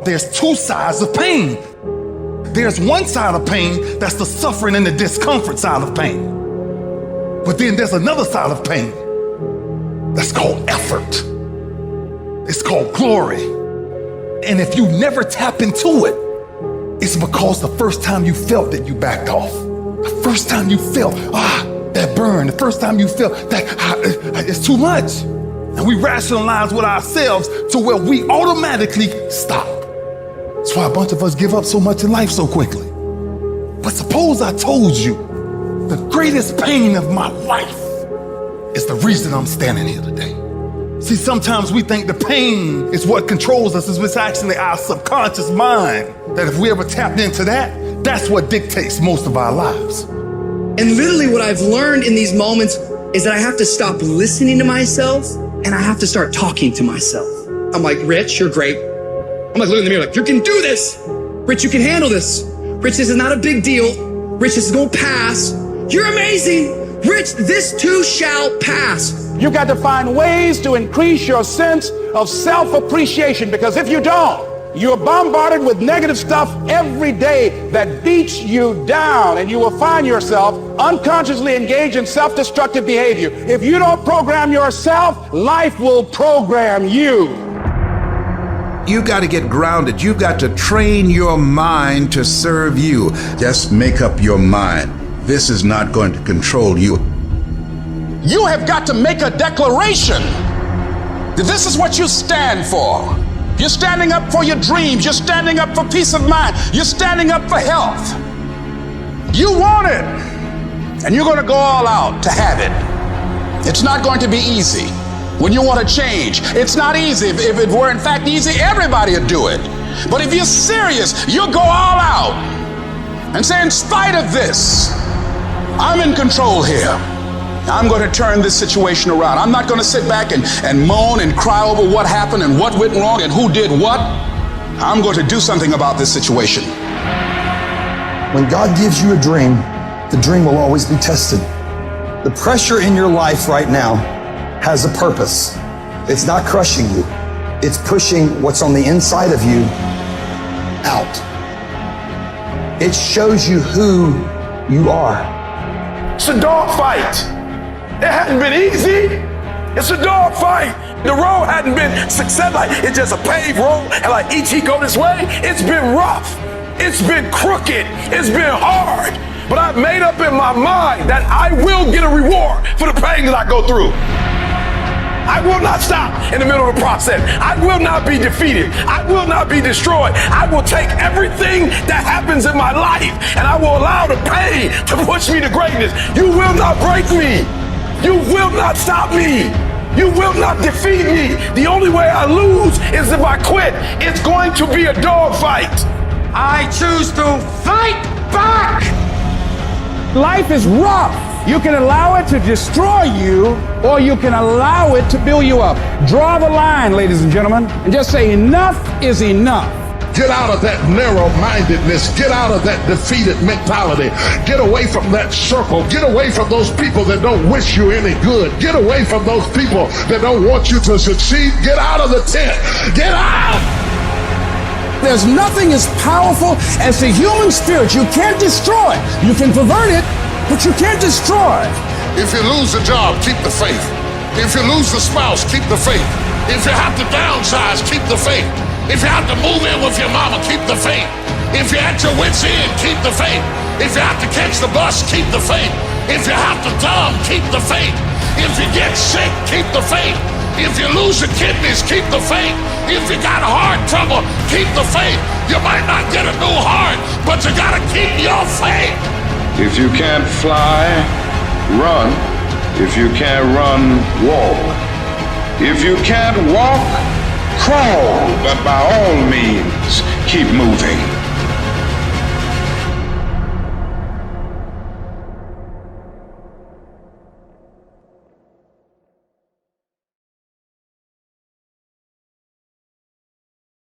There's two sides of pain. There's one side of pain that's the suffering and the discomfort side of pain. But then there's another side of pain that's called effort. It's called glory. And if you never tap into it, it's because the first time you felt it, you backed off. The first time you felt, that burn, the first time you felt that it's too much. And we rationalize with ourselves to where we automatically stop. That's why a bunch of us give up so much in life so quickly. But suppose I told you the greatest pain of my life is the reason I'm standing here today. See, sometimes we think the pain is what controls us. It's actually our subconscious mind that if we ever tapped into that, that's what dictates most of our lives. And literally what I've learned in these moments is that I have to stop listening to myself and I have to start talking to myself. I'm like, Rich, you're great. I'm like, looking in the mirror like, you can do this. Rich, you can handle this. Rich, this is not a big deal. Rich, this is gonna pass. You're amazing. Rich, this too shall pass. You got to find ways to increase your sense of self-appreciation, because if you don't, you're bombarded with negative stuff every day that beats you down, and you will find yourself unconsciously engaged in self-destructive behavior. If you don't program yourself, life will program you. You got to get grounded. You got to train your mind to serve you. Just make up your mind. This is not going to control you. You have got to make a declaration that this is what you stand for. You're standing up for your dreams. You're standing up for peace of mind. You're standing up for health. You want it, and you're going to go all out to have it. It's not going to be easy. When you want to change, it's not easy. If it were in fact easy, everybody would do it. But if you're serious, you'll go all out and say, in spite of this, I'm in control here. I'm going to turn this situation around. I'm not going to sit back and moan and cry over what happened and what went wrong and who did what. I'm going to do something about this situation. When God gives you a dream, the dream will always be tested. The pressure in your life right now has a purpose. It's not crushing you. It's pushing what's on the inside of you out. It shows you who you are. It's a dog fight. It hadn't been easy. It's a dog fight. The road hadn't been success, like it's just a paved road and like E.T. go this way. It's been rough. It's been crooked. It's been hard. But I've made up in my mind that I will get a reward for the pain that I go through. I will not stop in the middle of the process. I will not be defeated. I will not be destroyed. I will take everything that happens in my life and I will allow the pain to push me to greatness. You will not break me. You will not stop me. You will not defeat me. The only way I lose is if I quit. It's going to be a dog fight. I choose to fight back. Life is rough. You can allow it to destroy you, or you can allow it to build you up. Draw the line, ladies and gentlemen, and just say enough is enough. Get out of that narrow-mindedness. Get out of that defeated mentality. Get away from that circle. Get away from those people that don't wish you any good. Get away from those people that don't want you to succeed. Get out of the tent. Get out! There's nothing as powerful as the human spirit. You can't destroy it. You can pervert it, but you can't destroy it. If you lose a job, keep the faith. If you lose a spouse, keep the faith. If you have to downsize, keep the faith. If you have to move in with your mama, keep the faith. If you're at your wit's end, keep the faith. If you have to catch the bus, keep the faith. If you have to dumb, keep the faith. If you get sick, keep the faith. If you lose your kidneys, keep the faith. If you got heart trouble, keep the faith. You might not get a new heart, but you gotta keep your faith. If you can't fly, run. If you can't run, walk. If you can't walk, crawl. But by all means, keep moving.